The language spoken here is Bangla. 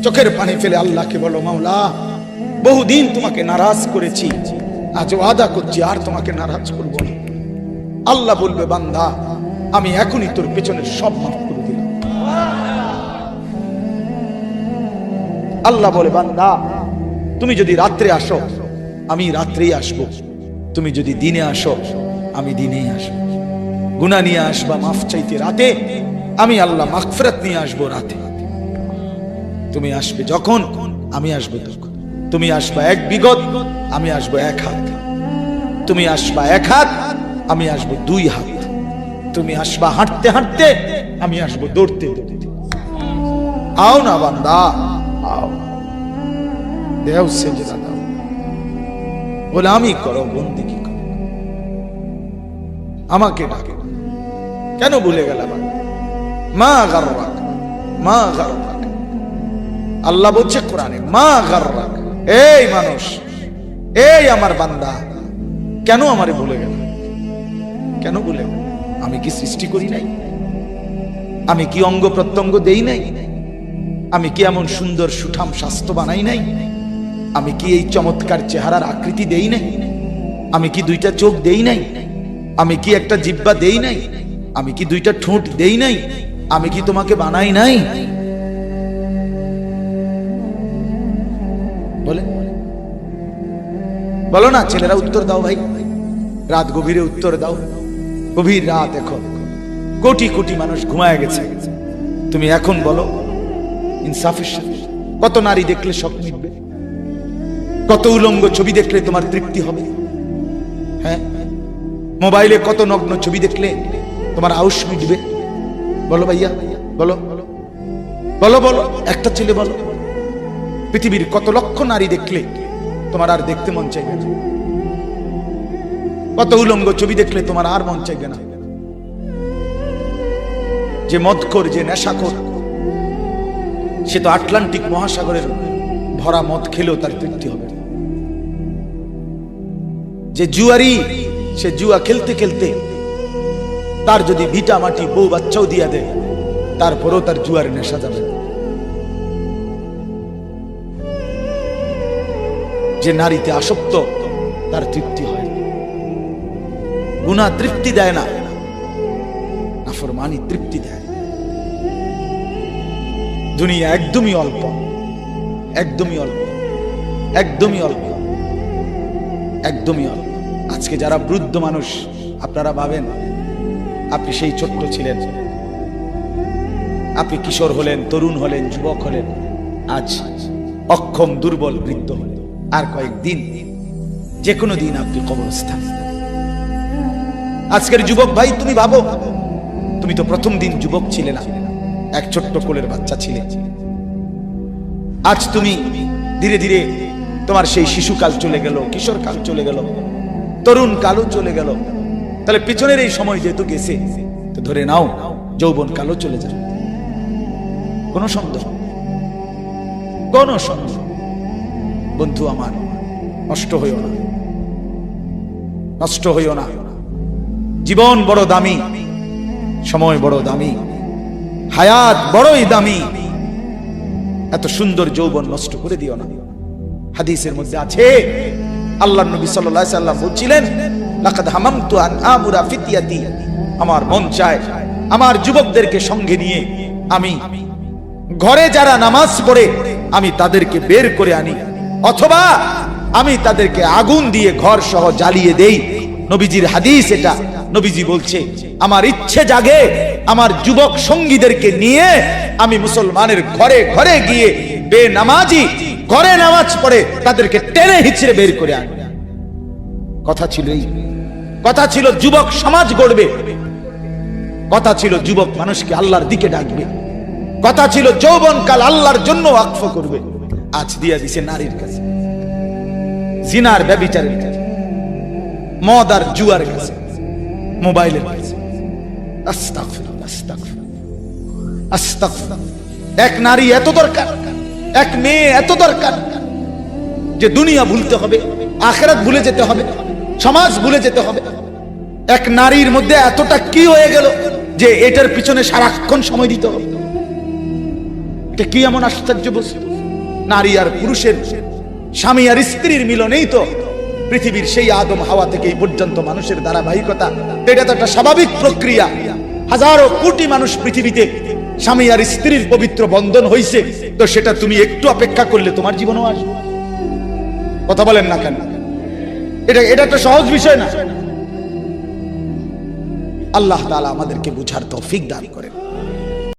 চোখের পানি ফেলে আল্লাহকে বলো, মাওলা বহুদিন তোমাকে নারাজ করেছি, আজ ওয়াদা করছি আর তোমাকে নারাজ করব না। আল্লাহ বলবে, বান্দা আমি এখনই তোর পেছনের সব মাফ করে দিলাম। আল্লাহ বলে, বান্দা তুমি যদি রাত্রে আসো আমি রাত্রেই আসবো, তুমি যদি দিনে আসো আমি দিনেই আসবো। গুনাহ নিয়ে আসবা মাফ চাইতে রাতে, আমি আল্লাহ মাগফিরাত নিয়ে আসবো রাতে। তুমি আসবে যখন আমি আসবো তখন। তুমি আসবা 1 বিগত, আমি আসবো 1 হাত। তুমি আসবা 1 হাত, আমি আসবো 2 হাত। তুমি আসবা হাঁটতে হাঁটতে, আমি আসবো দৌড়তে দৌড়তে। আও না বান্দা আও, দেও সেজদা দাও, গোলামি করো, বন্দেগী করো, আমাকে ডাকে। কেন ভুলে গেলাম? মা গাররাক, মা গাররাক। আল্লাহ বলছে কোরআনে, মা গাররাক। এই মানুষ, এই আমার বান্দা, কেন আমারে ভুলে গেল? কেন ভুলে গেল? আমি কি সৃষ্টি করি নাই? আমি কি অঙ্গ প্রত্যঙ্গ দেই নাই? আমি কি এমন সুন্দর সুঠাম স্বাস্থ্য বানাই নাই? আমি কি এই চমৎকার চেহারার আকৃতি দেই নাই? আমি কি 2টা চোখ দেই নাই? আমি কি একটা জিহ্বা দেই নাই? আমি কি 2টা ঠোঁট দেই নাই? আমি কি তোমাকে বানাই নাই? বলে বলো না ছেলেরা, উত্তর দাও ভাই। রাত গভীরে উত্তর দাও। গভীর রাত, এখন কোটি কোটি মানুষ ঘুমায় গেছে। তুমি এখন বলো ইনসাফের সাথে, কত নারী দেখলে স্বপ্ন মিটবে? কত উলঙ্গ ছবি দেখলে তোমার তৃপ্তি হবে? হ্যাঁ, মোবাইলে কত নগ্ন ছবি দেখলে তোমার আউশ মিটবে? বলো ভাইয়া, বলো বলো বলো, একটা ছেলে বলো। পৃথিবীর কত লক্ষ নারী দেখলে তোমার আর দেখতে মন চাইবে না? কত উলঙ্গ ছবি দেখলে তোমার আর মন চাইবে না? যে মদখোর, যে নেশাখোর, সে তো আটলান্টিক মহাসাগরের ভরা মদ খেলেও তার তৃপ্তি হবে। যে জুয়ারি, সে জুয়া খেলতে খেলতে তার যদি ভিটা মাটি বউ বাচ্চাও দিয়া দেয়, তারপরেও তার জুয়ার নেশা যাবে। যে নারীতে আসক্ত, তার তৃপ্তি হয়। গুনাহ তৃপ্তি দেয় না, নাফরমানি তৃপ্তি দেয়। দুনিয়া একদমই অল্প, একদমই অল্প, একদমই অল্প, একদমই অল্প। আজকে যারা বৃদ্ধ মানুষ, আপনারা ভাবেন আপনি সেই ছোট্ট ছিলেন, আপনি কিশোর হলেন, তরুণ হলেন, যুবক হলেন, আজ অক্ষম দুর্বল বৃদ্ধ হলেন। আর কয়েকদিন, যে কোনো দিন আপনি কবরস্থান। আজকের যুবক ভাই, তুমি ভাবো, তুমি তো প্রথম দিন যুবক ছিলে না, এক ছোট্ট কোলের বাচ্চা ছিলে। আজ তুমি ধীরে ধীরে তোমার সেই শিশুকাল চলে গেল, কিশোর কাল চলে গেল, তরুণ কালও চলে গেল। তাহলে পিছনের এই সময় যেহেতু গেছে, তো ধরে নাও যৌবন কালও চলে যাবে। কোন সন্দেহ, কোন সন্দেহ। বন্ধু আমার, নষ্ট হইও না, নষ্ট হইও না। জীবন বড় দামি, সময় বড় দামি, হায়াত বড়ই দামি। এত সুন্দর যৌবন নষ্ট করে দিও না। হাদিসের মধ্যে আছে, আল্লাহর নবী সাল্লাল্লাহু আলাইহি সাল্লাম বলছিলেন, লাকাদ হামামতু আন আমুরা ফিতিয়াতি, আমার মন চায় আমার যুবকদেরকে সঙ্গে নিয়ে আমি ঘরে যারা নামাজ পড়ে আমি তাদেরকে বের করে আনি, অথবা আমি তাদেরকে আগুন দিয়ে ঘর সহ জ্বালিয়ে দেই। নবীজির হাদিস এটা। নবীজি বলছে, আমার ইচ্ছে জাগে আমার যুবক সঙ্গীদেরকে নিয়ে আমি মুসলমানের ঘরে ঘরে গিয়ে বেনামাজি ঘরে নামাজ পড়ে তাদেরকে টেনে হিচড়ে বের করে আনি। কথা ছিল এই, কথা ছিল যুবক সমাজ গড়বে, কথা ছিল যুবক মানুষকে আল্লাহর দিকে ডাকবে, কথা ছিল যৌবনকাল আল্লাহর জন্য ওয়াকফ করবে। আজ দিয়া দিছে নারীর কাছে, জিনার ব্যভিচারের কাছে, মদ আর জুয়ার কাছে, মোবাইলের কাছে। আস্তাগফিরুল্লাহ, আস্তাগফিরুল্লাহ, আস্তাগফিরুল্লাহ। এক নারী এত দরকার, এক মেয়ে এত দরকার যে দুনিয়া ভুলতে হবে, আখিরাত ভুলে যেতে হবে, সমাজ ভুলে যেতে হবে। এক নারীর মধ্যে এতটা কি হয়ে গেল যে এটার পিছনে সারাক্ষণ সময় দিতে হবে? এটা কি এমন আশ্চর্য বস্তু? নারী আর পুরুষের, স্বামী আর স্ত্রীর মিলনেই তো পৃথিবীর সেই আদম হাওয়া থেকে এই পর্যন্ত মানুষের ধারাবাহিকতা। এটা তো একটা স্বাভাবিক প্রক্রিয়া। হাজারো কোটি মানুষ পৃথিবীতে স্বামী আর স্ত্রীর পবিত্র বন্ধন হইছে, তো সেটা তুমি একটু অপেক্ষা করলে তোমার জীবনেও আসবে। কথা বলেন না কেন? এটা একটা সহজ বিষয় না। আল্লাহ তাআলা আমাদেরকে বুঝার তৌফিক দান করেন।